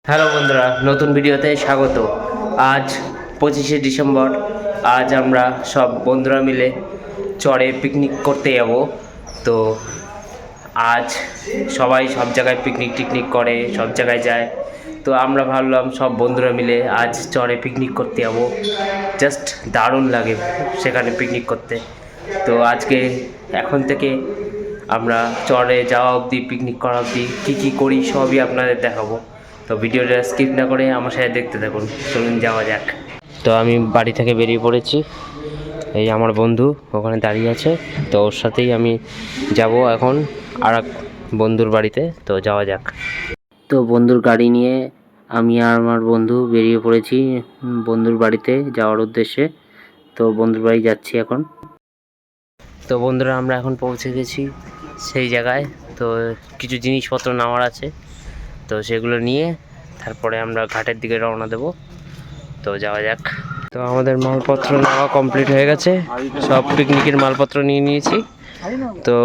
Hello বন্ধুরা, নতুন ভিডিওতে স্বাগত। আজ 25শে ডিসেম্বর। আজ আমরা সব বন্ধুরা মিলে চরে পিকনিক করতে যাব। তো আজ সবাই সব জায়গায় পিকনিক করে, সব জায়গায় যায়। তো আমরা ভাবলাম সব বন্ধুরা মিলে আজ চরে পিকনিক করতে যাব। জাস্ট দারুণ লাগে সেখানে পিকনিক করতে। তো আজকে এখন থেকে আমরা চরে যাওয়া অবধি, পিকনিক করা অবধি কী করি সবই আপনাদের দেখাবো। তো ভিডিওটা স্কিপ না করে আমার সাথে দেখতে থাকুন। চলুন যাওয়া যাক। তো আমি বাড়ি থেকে বেরিয়ে পড়েছি। এই আমার বন্ধু ওখানে দাঁড়িয়ে আছে, তো ওর সাথেই আমি যাব এখন আর এক বন্ধুর বাড়িতে। তো যাওয়া যাক। তো বন্ধুর গাড়ি নিয়ে আমি আর আমার বন্ধু বেরিয়ে পড়েছি বন্ধুর বাড়িতে যাওয়ার উদ্দেশ্যে। তো বন্ধুর বাড়ি যাচ্ছি এখন। তো বন্ধুরা, আমরা এখন পৌঁছে গেছি সেই জায়গায়। তো কিছু জিনিসপত্র নেওয়ার আছে, তো সেগুলো নিয়ে তারপরে আমরা ঘাটের দিকে রওনা দেব। তো যাওয়া যাক। তো আমাদের মালপত্র নেওয়া কমপ্লিট হয়ে গেছে, সব পিকনিকের মালপত্র নিয়ে নিয়েছি। তো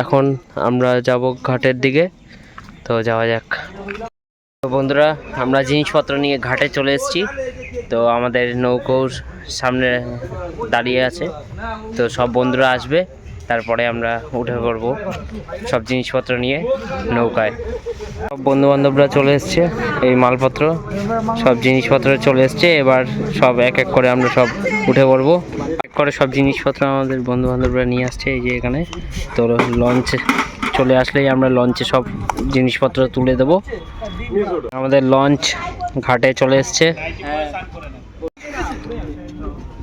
এখন আমরা যাব ঘাটের দিকে। তো যাওয়া যাক। তো বন্ধুরা, আমরা জিনিসপত্র নিয়ে ঘাটে চলে এসেছি। তো আমাদের নৌকোর সামনে দাঁড়িয়ে আছে। তো সব বন্ধুরা আসবে, তারপরে আমরা উঠে পড়বো সব জিনিসপত্র নিয়ে নৌকায়। সব বন্ধুবান্ধবরা চলে এসছে, এই মালপত্র সব জিনিসপত্র চলে এসছে। এবার সব এক এক করে আমরা সব উঠে পড়বো। এক করে সব জিনিসপত্র আমাদের বন্ধুবান্ধবরা নিয়ে আসছে এই যে এখানে। তো লঞ্চে চলে আসলেই আমরা লঞ্চে সব জিনিসপত্র তুলে দেব। আমাদের লঞ্চ ঘাটে চলে এসছে।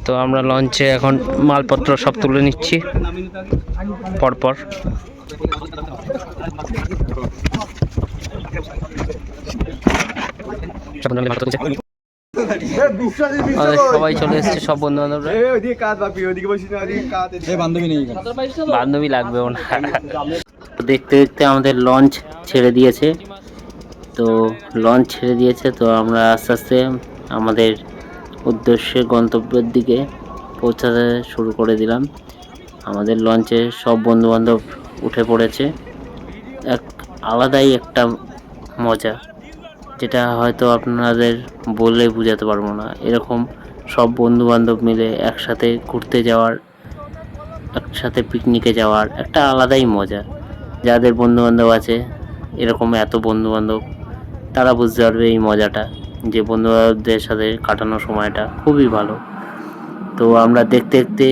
তো আমরা লঞ্চে এখন মালপত্র সব তুলে নিচ্ছি পরপর। সবাই চলে এসছে, সব বন্ধু বান্ধবরা। বান্ধবী লাগবে ওনার। দেখতে দেখতে আমাদের লঞ্চ ছেড়ে দিয়েছে। তো লঞ্চ ছেড়ে দিয়েছে, তো আমরা আস্তে আস্তে আমাদের উদ্দেশ্যে গন্তব্যের দিকে পৌঁছাতে শুরু করে দিলাম। আমাদের লঞ্চে সব বন্ধু বান্ধব উঠে পড়েছে। এক আলাদাই একটা মজা, যেটা হয়তো আপনাদের বলে বোঝাতে পারবো না। এরকম সব বন্ধু বান্ধব মিলে একসাথে ঘুরতে যাওয়ার, একসাথে পিকনিকে যাওয়ার একটা আলাদাই মজা। যাদের বন্ধু বান্ধব আছে এরকম এত বন্ধু বান্ধব, তারা বুঝতে পারবে এই মজাটা, যে বন্ধু বান্ধবদের সাথে কাটানো সময়টা খুবই ভালো। তো আমরা দেখতে দেখতে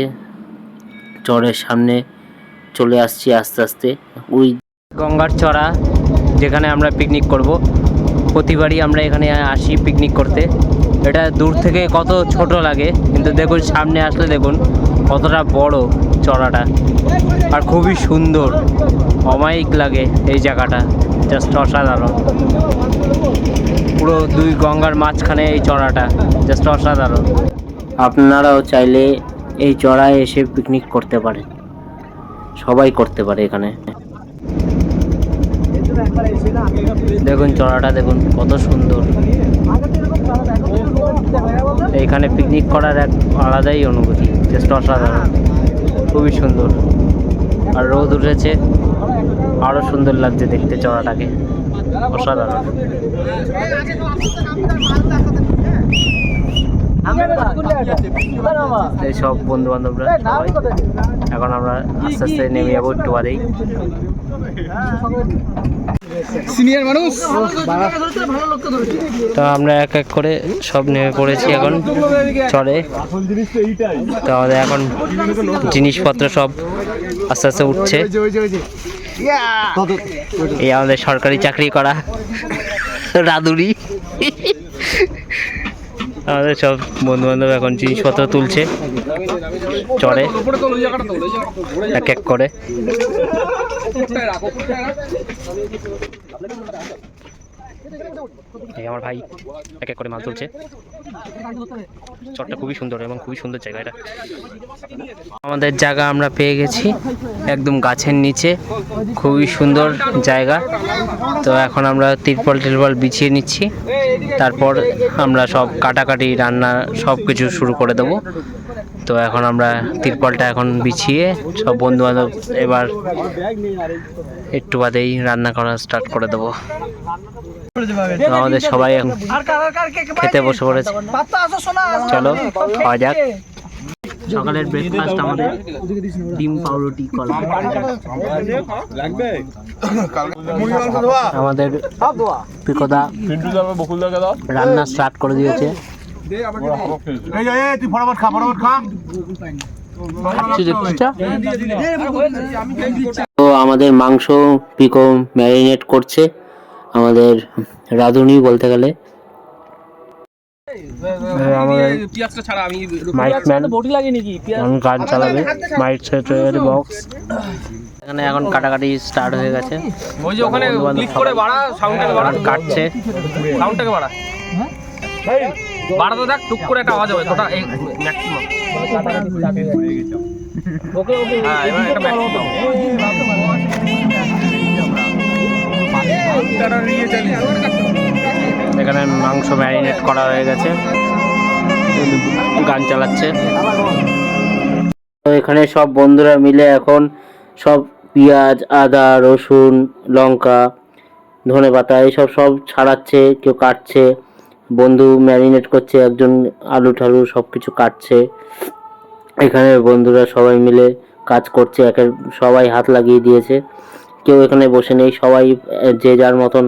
চরের সামনে চলে আসছি আস্তে আস্তে। ওই গঙ্গার চড়া, যেখানে আমরা পিকনিক করব। প্রতিবারই আমরা এখানে আসি পিকনিক করতে। এটা দূর থেকে কত ছোট লাগে, কিন্তু দেখুন সামনে আসলে দেখুন কতটা বড় চড়াটা, আর খুবই সুন্দর, অমায়িক লাগে এই জায়গাটা। জাস্ট অসাধারণ। পুরো দুই গঙ্গার মাঝখানে এই চড়াটা, জাস্ট অসাধারণ। আপনারাও চাইলে এই চড়ায় এসে পিকনিক করতে পারেন, সবাই করতে পারে এখানে। দেখুন চড়াটা, দেখুন কত সুন্দর। এইখানে পিকনিক করার এক আলাদাই অনুভূতি, জাস্ট অসাধারণ, খুবই সুন্দর। আর রোদ উঠেছে, আরো সুন্দর লাগছে দেখতে চড়াটাকে, অসাধারণ। এই সব বন্ধু বান্ধবরা সবাই এখন আমরা আস্তে আস্তে নেমে যাবো একটু বাদেই। সিনিয়র মানুষ, তো আমরা এক এক করে সব নেমে পড়েছি এখন চড়ে। তো আমাদের এখন জিনিসপত্র সব আস্তে আস্তে উঠছে। এই আমাদের সরকারি চাকরি করা রাঁধুনি। আমাদের সব বন্ধু বান্ধব এখন জিনিসপত্র তুলছে চড়ে এক এক করে। এই আমার ভাই এক এক করে মাল তুলছে। চরটা খুবই সুন্দর এবং খুবই সুন্দর জায়গা এটা। আমাদের জায়গা আমরা পেয়ে গেছি, একদম গাছের নিচে, খুবই সুন্দর জায়গা। তো এখন আমরা তিরপল বিছিয়ে নিচ্ছি, তারপর আমরা সব কাটাকাটি রান্না সব কিছু শুরু করে দেবো। তো এখন আমরা তিরপলটা এখন বিছিয়ে সব বন্ধু বান্ধব এবার একটু বাদেই রান্না করা স্টার্ট করে দেবো। তো আমাদের সবাই এখন খেতে বসে পড়েছে, চলো খাওয়া যাক। সকালের ব্রেকফাস্ট আমাদের ডিম পাউরুটি কলা। আমাদের পিকোদা রান্না স্টার্ট করে দিয়েছে। তো আমাদের মাংস পিকো ম্যারিনেট করছে আমাদের রাঁধুনি বলতে গেলে। গান চালাবে মাইক সেটের বক্স। এখানে এখন কাটাকাটি স্টার্ট হয়ে গেছে। ওই যে ওখানে ক্লিক করে বাড়া, সাউন্ডটাকে বাড়া, কাটছে সাউন্ডটাকে বাড়া, বাড়াতে থাক, টুক করে একটা আওয়াজ হবে তোটা এই ম্যাক্সিমাম। ওকে ওকে, হ্যাঁ এবার একটা ম্যাক্সিমাম। এখানে মাংস ম্যারিনেট করা হয়ে গেছে, গান চালাচ্ছে। তো এখানে সব বন্ধুরা মিলে এখন সব পেঁয়াজ, আদা, রসুন, লঙ্কা, ধনেপাতা এইসব সব ছাড়াচ্ছে, কেউ কাটছে, বন্ধু ম্যারিনেট করছে, একজন আলু ঠালু সব কিছু কাটছে। এখানে বন্ধুরা সবাই মিলে কাজ করছে, সবাই হাত লাগিয়ে দিয়েছে, কেউ এখানে বসে নেই, সবাই যে যার মতন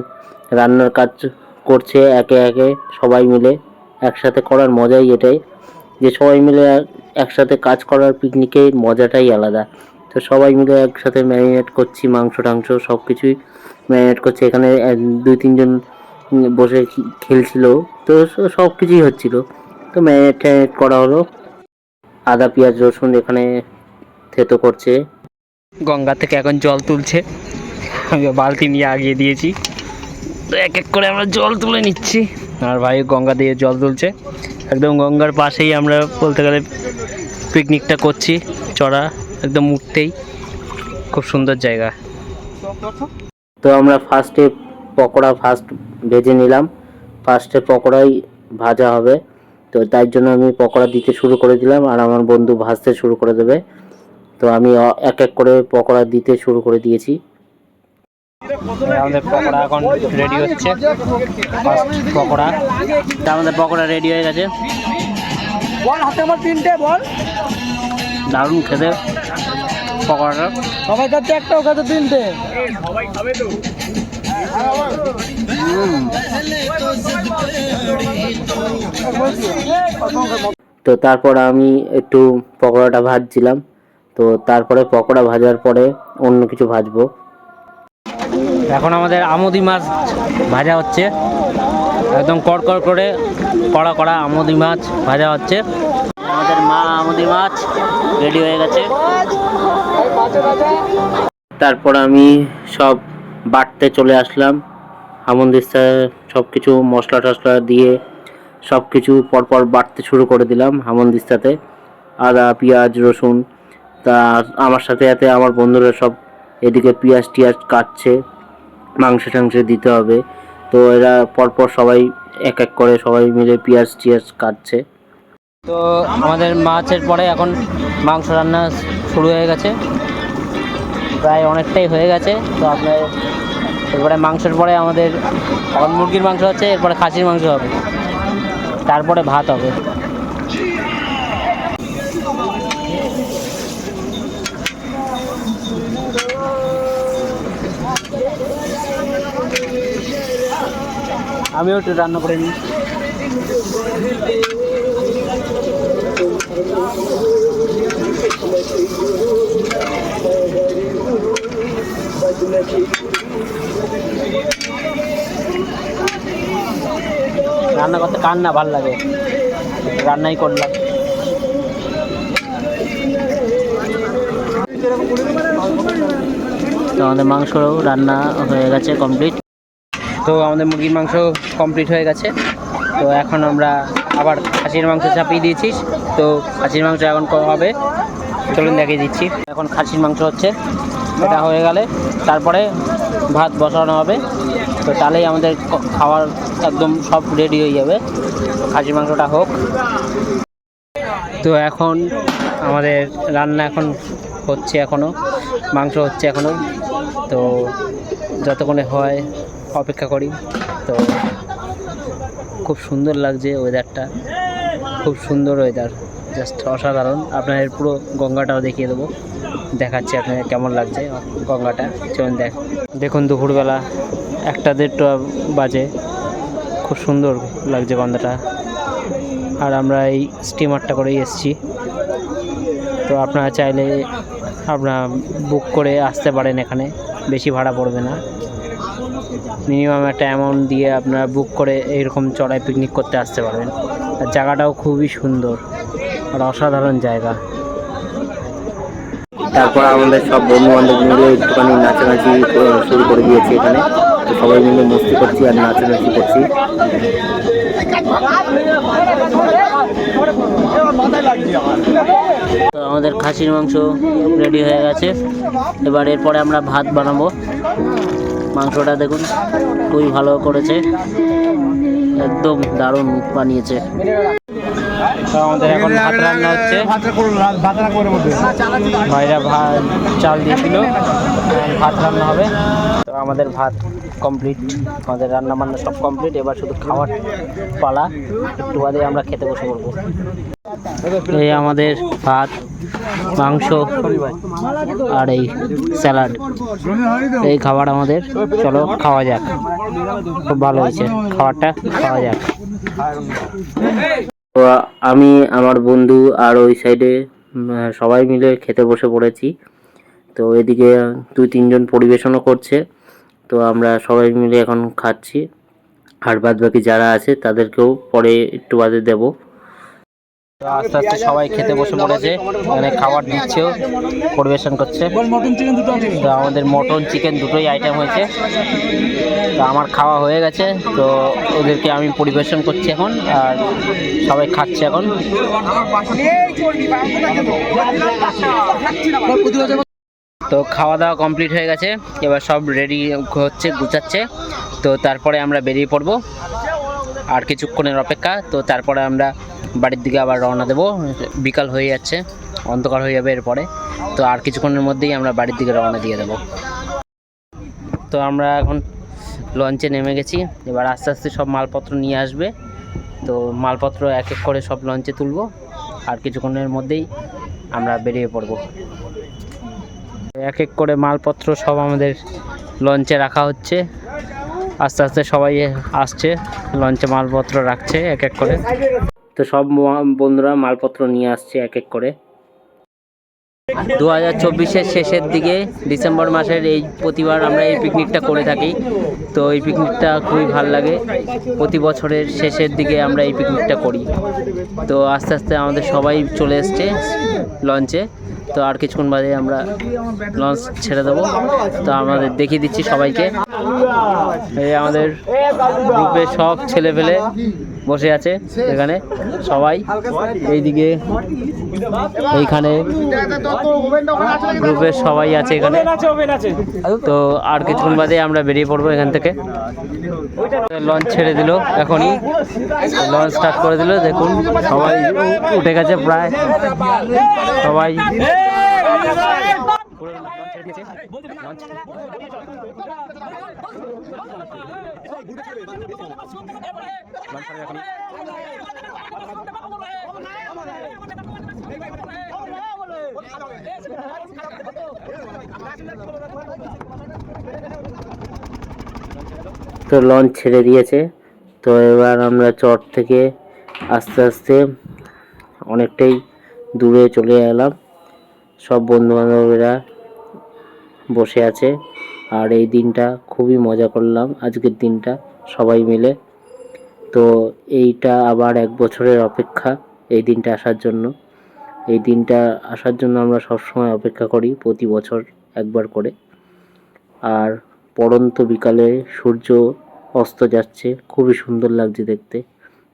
রান্নার কাজ করছে একে একে। সবাই মিলে একসাথে করার মজাই এটাই, যে সবাই মিলে একসাথে কাজ করার পিকনিকের মজাটাই আলাদা। তো সবাই মিলে একসাথে ম্যারিনেট করছি, মাংস টাংস সব কিছুই ম্যারিনেট করছে। এখানে 2-3 জন বসে খেলছিল, তো সব কিছুই হচ্ছিল। তো ম্যারিনেট করা হলো, আদা পেঁয়াজ রসুন এখানে থেতো করছে। গঙ্গা থেকে এখন জল তুলছে, আমি বালতি নিয়ে আগিয়ে দিয়েছি, তো এক এক করে আমরা জল তুলে নিচ্ছি। আর ভাই গঙ্গা দিয়ে জল তুলছে, একদম গঙ্গার পাশেই আমরা বলতে গেলে পিকনিকটা করছি। চড়া একদম উঠতেই খুব সুন্দর জায়গা। তো আমরা ফার্স্টে পকোড়া ভেজে নিলাম, ফার্স্টে পকোড়াই ভাজা হবে, তো তাই জন্য আমি পকোড়া দিতে শুরু করে দিলাম, আর আমার বন্ধু ভাজতে শুরু করে দেবে। তো আমি এক এক করে পকোড়া দিতে শুরু করে দিয়েছি। আমাদের পকোড়া এখন রেডি হচ্ছে, পকোড়া আমাদের পকোড়া রেডি হয়ে গেছে। দারুণ খেতে পকোড়াটা, সবাই খাচ্ছে একটা, ও খাচ্ছে 3টে, সবাই খাবে তো। তো তারপর আমি একটু পকোড়াটা ভাজছিলাম, তো তারপরে পকোড়া ভাজার পরে অন্য কিছু ভাজবো। এখন আমাদের আমুদি মাছ ভাজা হচ্ছে, একদম কড়কড় করে কড়া কড়া আমুদি মাছ ভাজা হচ্ছে। আমাদের মা আমুদি মাছ রেডি হয়ে গেছে। তারপর আমি সব বাটতে চলে আসলাম, হামনদিস্তায় সব কিছু মশলা টশলা দিয়ে সব কিছু পরপর বাটতে শুরু করে দিলাম হামনদিস্তাতে, আদা পেঁয়াজ রসুন। তা আমার সাথে সাথে আমার বন্ধুরা সব এদিকে পেঁয়াজ টিয়াজ কাটছে, মাংস টাংস দিতে হবে, তো এরা পরপর সবাই এক এক করে সবাই মিলে পেঁয়াজ টিয়াজ কাটছে। তো আমাদের মাছের পরে এখন মাংস রান্না শুরু হয়ে গেছে, প্রায় অনেকটাই হয়ে গেছে। তো আপনার এরপরে মাংসের পরে আমাদের এখন মুরগির মাংস হচ্ছে, এরপরে খাসির মাংস হবে, তারপরে ভাত হবে। আমিও একটু রান্না করে নিই। রান্না করতে কার না ভালো লাগে, রান্নাই করলাম। তো আমাদের মাংস রান্না হয়ে গেছে কমপ্লিট। তো আমাদের মুরগির মাংস কমপ্লিট হয়ে গেছে, তো এখন আমরা আবার খাসির মাংস চাপিয়ে দিয়েছি। তো খাসির মাংস এখন হবে, চলুন দেখিয়ে দিচ্ছি। এখন খাসির মাংস হচ্ছে, এটা হয়ে গেলে তারপরে ভাত বসানো হবে, তো তাহলেই আমাদের খাওয়ার একদম সব রেডি হয়ে যাবে। খাসির মাংসটা হোক। তো এখন আমাদের রান্না এখন হচ্ছে, এখনও মাংস হচ্ছে এখনও, তো যতক্ষণে হয় অপেক্ষা করি। তো খুব সুন্দর লাগছে ওয়েদারটা, খুব সুন্দর ওয়েদার, জাস্ট অসাধারণ। আপনাদের পুরো গঙ্গাটাও দেখিয়ে দেবো, দেখাচ্ছি আপনাদের কেমন লাগছে গঙ্গাটা। চলুন দেখুন দুপুরবেলা 1-1:30 বাজে, খুব সুন্দর লাগছে গঙ্গাটা। আর আমরা এই স্টিমারটা করেই এসেছি। তো আপনারা চাইলে আপনারা বুক করে আসতে পারেন, এখানে বেশি ভাড়া পড়বে না। মিনিমাম একটা অ্যামাউন্ট দিয়ে আপনারা বুক করে এইরকম চড়াই পিকনিক করতে আসতে পারবেন। আর জায়গাটাও খুবই সুন্দর আর অসাধারণ জায়গা। তারপর আমাদের সব বন্ধু বান্ধব মিলে একটুখানি নাচানাচি শুরু করে দিয়েছি এখানে। তো সবাই মিলে মস্তি করছি আর নাচানাচি করছি। তো আমাদের খাসির মাংস রেডি হয়ে গেছে। এবার এরপরে আমরা ভাত বানাবো। মাংসটা দেখুন খুবই ভালো করেছে, একদম দারুণ বানিয়েছে। তো আমাদের এখন ভাত রান্না হচ্ছে, ভাইরা চাল দিয়েছিল, ভাত রান্না হবে। তো আমাদের ভাত কমপ্লিট, আমাদের রান্না বান্না সব কমপ্লিট। এবার শুধু খাওয়ার পালা, একটু বাদে আমরা খেতে বসে পড়বো। এই আমাদের ভাত, মাংস আর এই স্যালাড, এই খাবার আমাদের। চলো খাওয়া যাক, খুব ভালো হয়েছে খাবারটা, খাওয়া যাক। তো আমি, আমার বন্ধু আর ওই সাইডে সবাই মিলে খেতে বসে পড়েছি। তো এদিকে 2-3 জন পরিবেশনও করছে। তো আমরা সবাই মিলে এখন খাচ্ছি, আর বাদ বাকি যারা আছে তাদেরকেও পরে একটু বাদে দেবো। তো আস্তে আস্তে সবাই খেতে বসে পড়েছে, এখানে খাবার দিচ্ছেও, পরিবেশন করছে। তো আমাদের মটন চিকেন দুটোই আইটেম হয়েছে। তো আমার খাওয়া হয়ে গেছে, তো ওদেরকে আমি পরিবেশন করছি এখন, আর সবাই খাচ্ছে এখন। তো খাওয়া দাওয়া কমপ্লিট হয়ে গেছে, এবার সব রেডি হচ্ছে, গুছাচ্ছে। তো তারপরে আমরা বেরিয়ে পড়বো, আর কিছুক্ষণের অপেক্ষা। তো তারপরে আমরা বাড়ির দিকে আবার রওনা দেবো। বিকাল হয়ে যাচ্ছে, অন্ধকার হয়ে যাবে এরপরে। তো আর কিছুক্ষণের মধ্যেই আমরা বাড়ির দিকে রওনা দিয়ে দেবো। তো আমরা এখন লঞ্চে নেমে গেছি, এবার আস্তে আস্তে সব মালপত্র নিয়ে আসবে। তো মালপত্র এক এক করে সব লঞ্চে তুলবো, আর কিছুক্ষণের মধ্যেই আমরা বেরিয়ে পড়বো। এক এক করে মালপত্র সব আমাদের লঞ্চে রাখা হচ্ছে, আস্তে আস্তে সবাই আসছে, লঞ্চে মালপত্র রাখছে এক এক করে। তো সব বন্ধুরা মালপত্র নিয়ে আসছে এক এক করে। 2024-এর শেষের দিকে, ডিসেম্বর মাসের এই প্রতিবার আমরা এই পিকনিকটা করে থাকি। তো এই পিকনিকটা খুবই ভালো লাগে, প্রতি বছরের শেষের দিকে আমরা এই পিকনিকটা করি। তো আস্তে আস্তে আমাদের সবাই চলে এসছে লঞ্চে। তো আর কিছুক্ষণ বাদে আমরা লঞ্চ ছেড়ে দেবো। তো আমাদের দেখিয়ে দিচ্ছি সবাইকে, এই আমাদের গ্রুপে সব ছেলে পেলে বসে আছে এখানে সবাই। এইদিকে এইখানে গ্রুপের সবাই আছে এখানে। তো আর কিছুক্ষণ বাদে আমরা বেরিয়ে পড়বো এখান থেকে। লঞ্চ ছেড়ে দিল, এখনই লঞ্চ স্টার্ট করে দিল। দেখুন সবাই উঠে গেছে প্রায় সবাই। তো লঞ্চ ছেড়ে দিয়েছে। তো এবার আমরা চট থেকে আস্তে আস্তে অনেকটাই দূরে চলে এলাম। সব বন্ধু বান্ধবীরা বসে আছে, আর এই দিনটা খুবই মজা করলাম আজকের দিনটা সবাই মিলে। তো এইটা আবার 1 বছরের অপেক্ষা এই দিনটা আসার জন্য। এই দিনটা আসার জন্য আমরা সবসময় অপেক্ষা করি, প্রতি বছর একবার করে। আর পড়ন্ত বিকালে সূর্য অস্ত যাচ্ছে, খুবই সুন্দর লাগছে দেখতে।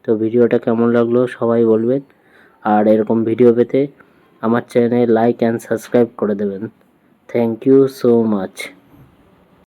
তো ভিডিওটা কেমন লাগলো সবাই বলবেন, আর এরকম ভিডিও পেতে আমার চ্যানেলে লাইক অ্যান্ড সাবস্ক্রাইব করে দেবেন। Thank you so much.